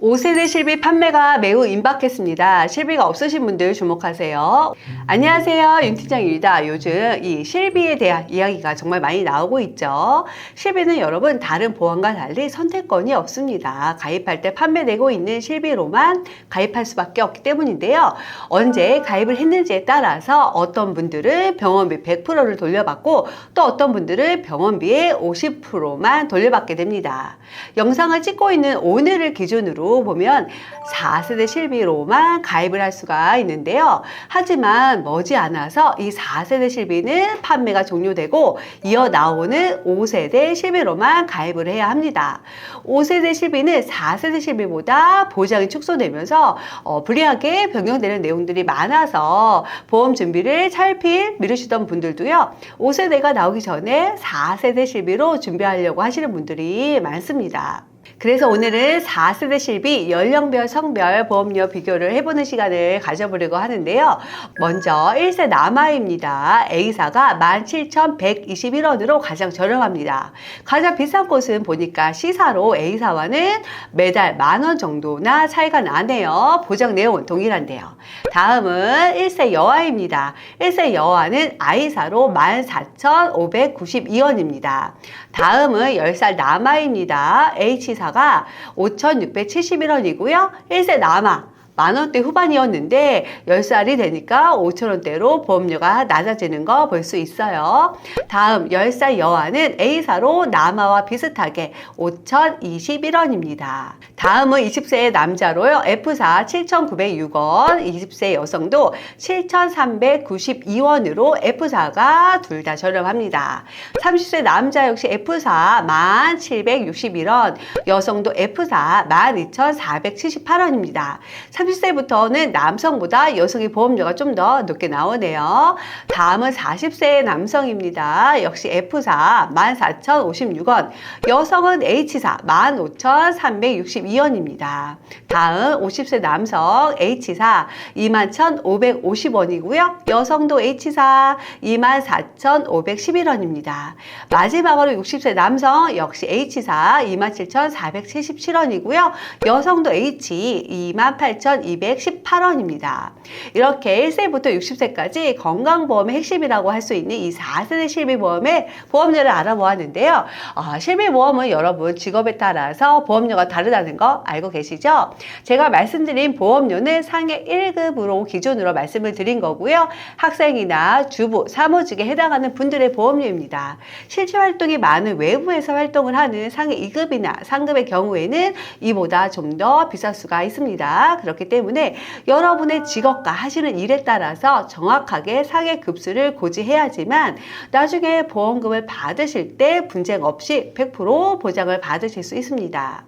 5세대 실비 판매가 매우 임박했습니다. 실비가 없으신 분들 주목하세요. 안녕하세요, 윤 팀장입니다. 요즘 이 실비에 대한 이야기가 정말 많이 나오고 있죠. 실비는 여러분 다른 보험과 달리 선택권이 없습니다. 가입할 때 판매되고 있는 실비로만 가입할 수밖에 없기 때문인데요. 언제 가입을 했는지에 따라서 어떤 분들은 병원비 100%를 돌려받고 또 어떤 분들은 병원비의 50%만 돌려받게 됩니다. 영상을 찍고 있는 오늘을 기준으로 보면 4세대 실비로만 가입을 할 수가 있는데요. 하지만 머지않아서 이 4세대 실비는 판매가 종료되고 이어 나오는 5세대 실비로만 가입을 해야 합니다. 5세대 실비는 4세대 실비보다 보장이 축소되면서 불리하게 변경되는 내용들이 많아서 보험 준비를 차일피일 미루시던 분들도요. 5세대가 나오기 전에 4세대 실비로 준비하려고 하시는 분들이 많습니다. 그래서 오늘은 4세대 실비 연령별 성별 보험료 비교를 해보는 시간을 가져보려고 하는데요. 먼저 1세 남아입니다. A사가 17,121원으로 가장 저렴합니다. 가장 비싼 곳은 보니까 C사로 A사와는 매달 10,000원 정도나 차이가 나네요. 보장 내용은 동일한데요. 다음은 1세 여아입니다. 1세 여아는 I사로 14,592원입니다. 다음은 10살 남아입니다. H사가 5,671원이고요. 1세 남아 10,000원대 후반이었는데 10살이 되니까 5,000원대로 보험료가 낮아지는 거 볼 수 있어요. 다음 10살 여아는 A사로 남아와 비슷하게 5,021원입니다. 다음은 20세 남자로요. F사 7,906원, 20세 여성도 7,392원으로 F사가 둘 다 저렴합니다. 30세 남자 역시 F사 1,761원, 여성도 F사 12,478원입니다. 30세부터는 남성보다 여성의 보험료가 좀 더 높게 나오네요. 다음은 40세 남성입니다. 역시 F사 14,056원, 여성은 H사 15,362원입니다. 다음 50세 남성 H사 21,550원이고요. 여성도 H사 24,511원입니다. 마지막으로 60세 남성 역시 H사 27,477원이고요. 여성도 H 28,218원입니다. 이렇게 1세부터 60세까지 건강보험의 핵심이라고 할 수 있는 이 4세대 실비보험의 보험료를 알아보았는데요. 실비보험은 여러분 직업에 따라서 보험료가 다르다는 거 알고 계시죠? 제가 말씀드린 보험료는 상해 1급으로 기준으로 말씀을 드린 거고요. 학생이나 주부, 사무직에 해당하는 분들의 보험료입니다. 실제 활동이 많은 외부에서 활동을 하는 상해 2급이나 3급의 경우에는 이보다 좀 더 비쌀 수가 있습니다. 그렇기 때문에 여러분의 직업과 하시는 일에 따라서 정확하게 상해 급수를 고지해야지만 나중에 보험금을 받으실 때 분쟁 없이 100% 보장을 받으실 수 있습니다.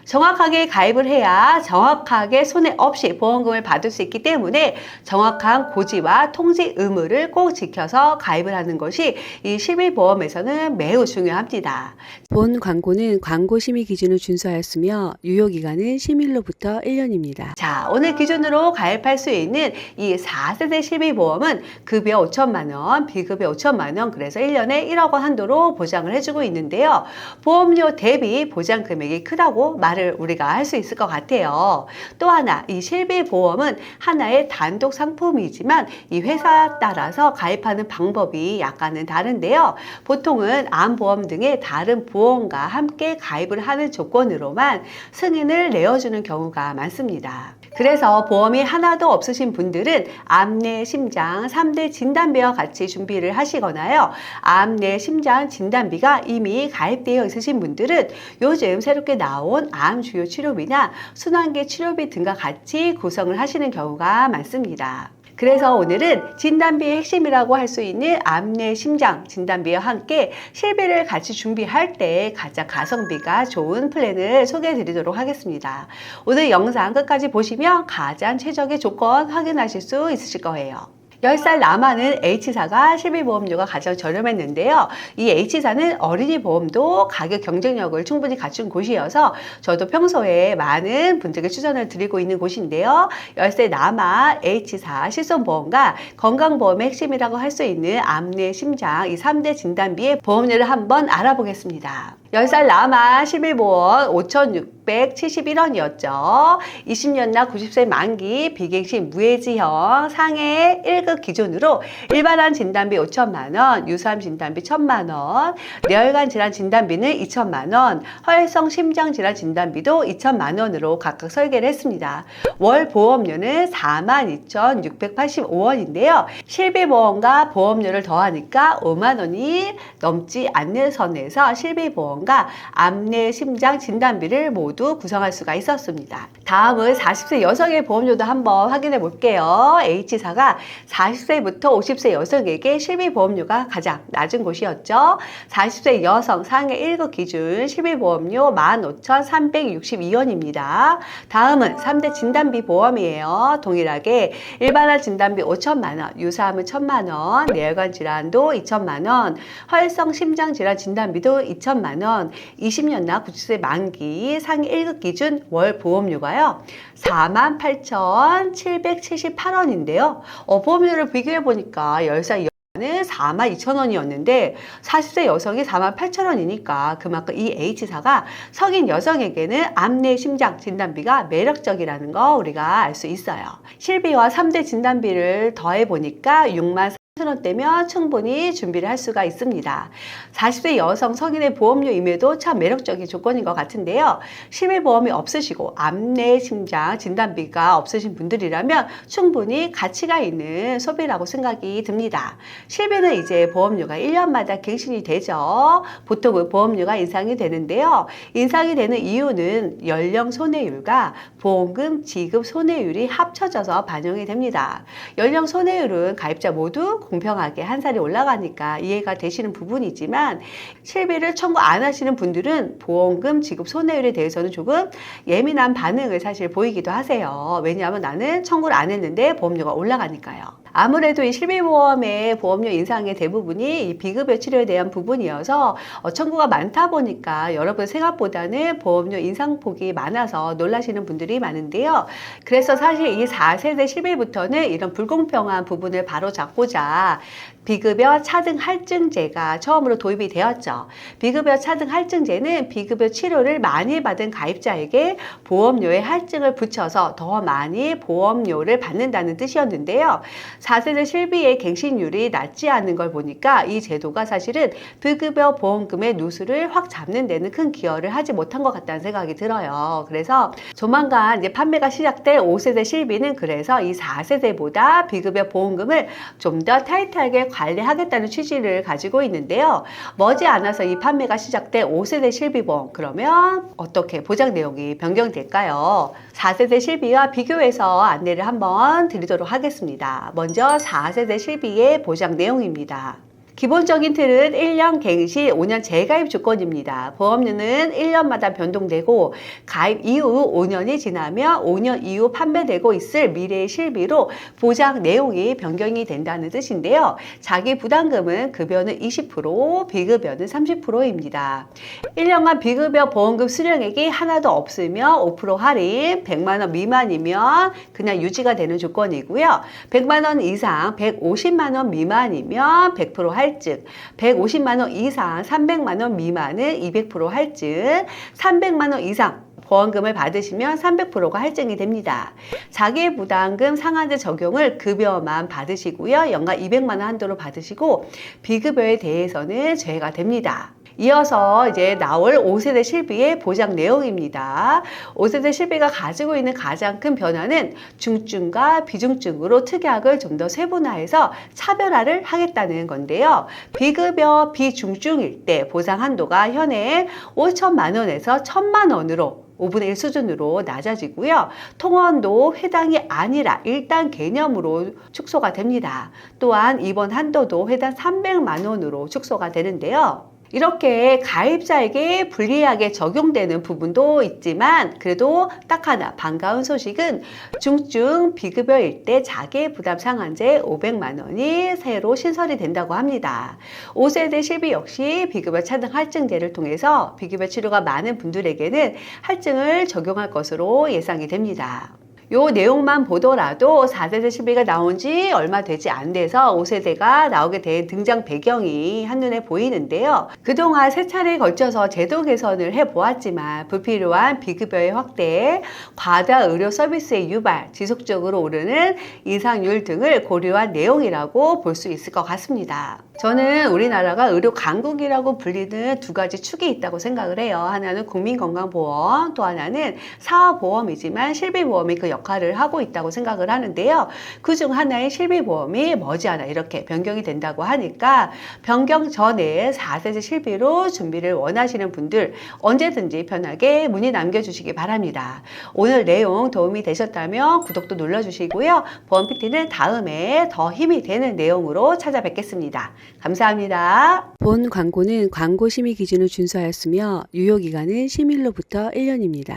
정확하게 가입을 해야 정확하게 손해 없이 보험금을 받을 수 있기 때문에 정확한 고지와 통지 의무를 꼭 지켜서 가입을 하는 것이 이 실비보험에서는 매우 중요합니다. 본 광고는 광고 심의 기준을 준수하였으며 유효기간은 심의일로부터 1년입니다. 자, 오늘 기준으로 가입할 수 있는 이 4세대 실비보험은 급여 5천만 원, 비급여 5천만 원, 그래서 1년에 1억 원 한도로 보장을 해주고 있는데요. 보험료 대비 보장 금액이 크다고 말을 우리가 할 수 있을 것 같아요. 또 하나, 이 실비보험은 하나의 단독 상품이지만 이 회사에 따라서 가입하는 방법이 약간은 다른데요. 보통은 암보험 등의 다른 보험과 함께 가입을 하는 조건으로만 승인을 내어주는 경우가 많습니다. 그래서 보험이 하나도 없으신 분들은 암, 뇌, 심장 3대 진단비와 같이 준비를 하시거나요. 암, 뇌, 심장 진단비가 이미 가입되어 있으신 분들은 요즘 새롭게 나온 암 주요 치료비나 순환계 치료비 등과 같이 구성을 하시는 경우가 많습니다. 그래서 오늘은 진단비의 핵심이라고 할 수 있는 암, 뇌, 심장 진단비와 함께 실비를 같이 준비할 때 가장 가성비가 좋은 플랜을 소개해 드리도록 하겠습니다. 오늘 영상 끝까지 보시면 가장 최적의 조건 확인하실 수 있으실 거예요. 10살 남아는 H사가 실비보험료가 가장 저렴했는데요. 이 H사는 어린이 보험도 가격 경쟁력을 충분히 갖춘 곳이어서 저도 평소에 많은 분들께 추천을 드리고 있는 곳인데요. 10세 남아 H사 실손보험과 건강보험의 핵심이라고 할 수 있는 암, 뇌, 심장 이 3대 진단비의 보험료를 한번 알아보겠습니다. 10살 남아 실비보험 5,671원이었죠. 20년 나 90세 만기 비갱신 무해지형 상해 1급 기준으로 일반암 진단비 5천만 원, 유사암 진단비 1천만 원, 뇌혈관 질환 진단비는 2천만 원, 허혈성 심장 질환 진단비도 2천만 원으로 각각 설계를 했습니다. 월 보험료는 42,685원인데요. 실비보험과 보험료를 더하니까 5만 원이 넘지 않는 선에서 실비보험과 암내 심장 진단비를 모두 구성할 수가 있었습니다. 다음은 40세 여성의 보험료도 한번 확인해 볼게요. H사가 40세부터 50세 여성에게 실비보험료가 가장 낮은 곳이었죠. 40세 여성 상해 1급 기준 실비보험료 15,362원입니다. 다음은 3대 진단비 보험이에요. 동일하게 일반암 진단비 5천만 원, 유사암은 1천만 원, 뇌혈관 질환도 2천만 원, 허혈성 심장 질환 진단비도 2천만 원, 20년 나 90세 만기 상해 1급 기준 월 보험료가요. 48,778원인데요. 보험료를 비교해 보니까 10살 는 42,000원이었는데 40세 여성이 48,000원이니까 그만큼 이 H사가 성인 여성에게는 암내 심장 진단비가 매력적이라는 거 우리가 알 수 있어요. 실비와 3대 진단비를 더해 보니까 63,000원대면 충분히 준비를 할 수가 있습니다. 40세 여성 성인의 보험료임에도 참 매력적인 조건인 것 같은데요. 실비보험이 없으시고 암내 심장 진단비가 없으신 분들이라면 충분히 가치가 있는 소비라고 생각이 듭니다. 실비는 이제 보험료가 1년마다 갱신이 되죠. 보통은 보험료가 인상이 되는데요. 인상이 되는 이유는 연령 손해율과 보험금 지급 손해율이 합쳐져서 반영이 됩니다. 연령 손해율은 가입자 모두 공평하게 한 살이 올라가니까 이해가 되시는 부분이지만 실비를 청구 안 하시는 분들은 보험금 지급 손해율에 대해서는 조금 예민한 반응을 사실 보이기도 하세요. 왜냐하면 나는 청구를 안 했는데 보험료가 올라가니까요. 아무래도 이 실비보험의 보험료 인상의 대부분이 이 비급여 치료에 대한 부분이어서 청구가 많다 보니까 여러분 생각보다는 보험료 인상폭이 많아서 놀라시는 분들이 많은데요. 그래서 사실 이 4세대 실비부터는 이런 불공평한 부분을 바로잡고자 비급여 차등 할증제가 처음으로 도입이 되었죠. 비급여 차등 할증제는 비급여 치료를 많이 받은 가입자에게 보험료에 할증을 붙여서 더 많이 보험료를 받는다는 뜻이었는데요. 4세대 실비의 갱신율이 낮지 않은 걸 보니까 이 제도가 사실은 비급여 보험금의 누수를 확 잡는 데는 큰 기여를 하지 못한 것 같다는 생각이 들어요. 그래서 조만간 이제 판매가 시작될 5세대 실비는 그래서 이 4세대보다 비급여 보험금을 좀 더 타이트하게 관리하겠다는 취지를 가지고 있는데요. 머지않아서 이 판매가 시작될 5세대 실비보험 그러면 어떻게 보장 내용이 변경될까요? 4세대 실비와 비교해서 안내를 한번 드리도록 하겠습니다. 먼저 4세대 실비의 보장 내용입니다. 기본적인 틀은 1년 갱신, 5년 재가입 조건입니다. 보험료는 1년마다 변동되고 가입 이후 5년이 지나면 5년 이후 판매되고 있을 미래의 실비로 보장 내용이 변경이 된다는 뜻인데요. 자기 부담금은 급여는 20%, 비급여는 30%입니다. 1년간 비급여 보험금 수령액이 하나도 없으면 5% 할인, 100만 원 미만이면 그냥 유지가 되는 조건이고요. 100만 원 이상 150만 원 미만이면 100% 할증, 150만 원 이상 300만 원 미만은 200% 할증, 300만 원 이상 보험금을 받으시면 300%가 할증이 됩니다. 자기부담금 상한제 적용을 급여만 받으시고요. 연간 200만 원 한도로 받으시고 비급여에 대해서는 제외가 됩니다. 이어서 이제 나올 5세대 실비의 보장 내용입니다. 5세대 실비가 가지고 있는 가장 큰 변화는 중증과 비중증으로 특약을 좀 더 세분화해서 차별화를 하겠다는 건데요. 비급여 비중증일 때 보상 한도가 현행 5천만 원에서 1천만 원으로 5분의 1 수준으로 낮아지고요. 통원도 해당이 아니라 일단 개념으로 축소가 됩니다. 또한 이번 한도도 해당 300만 원으로 축소가 되는데요. 이렇게 가입자에게 불리하게 적용되는 부분도 있지만 그래도 딱 하나 반가운 소식은 중증 비급여일 때 자기부담 상한제 500만 원이 새로 신설이 된다고 합니다. 5세대 실비 역시 비급여 차등 할증제를 통해서 비급여 치료가 많은 분들에게는 할증을 적용할 것으로 예상이 됩니다. 요 내용만 보더라도 4세대 실비가 나온 지 얼마 되지 안 돼서 5세대가 나오게 된 등장 배경이 한눈에 보이는데요. 그동안 세 차례에 걸쳐서 제도 개선을 해보았지만 불필요한 비급여의 확대, 과다 의료 서비스의 유발, 지속적으로 오르는 이상률 등을 고려한 내용이라고 볼 수 있을 것 같습니다. 저는 우리나라가 의료 강국이라고 불리는 두 가지 축이 있다고 생각을 해요. 하나는 국민건강보험, 또 하나는 사업보험이지만 실비보험이 그 역할을 하고 있다고 생각을 하는데요. 그중 하나인 실비보험이 머지않아 이렇게 변경이 된다고 하니까 변경 전에 4세대 실비로 준비를 원하시는 분들 언제든지 편하게 문의 남겨주시기 바랍니다. 오늘 내용 도움이 되셨다면 구독도 눌러주시고요. 보험 PT는 다음에 더 힘이 되는 내용으로 찾아뵙겠습니다. 감사합니다. 본 광고는 광고 심의 기준을 준수하였으며 유효기간은 심의일로부터 1년입니다.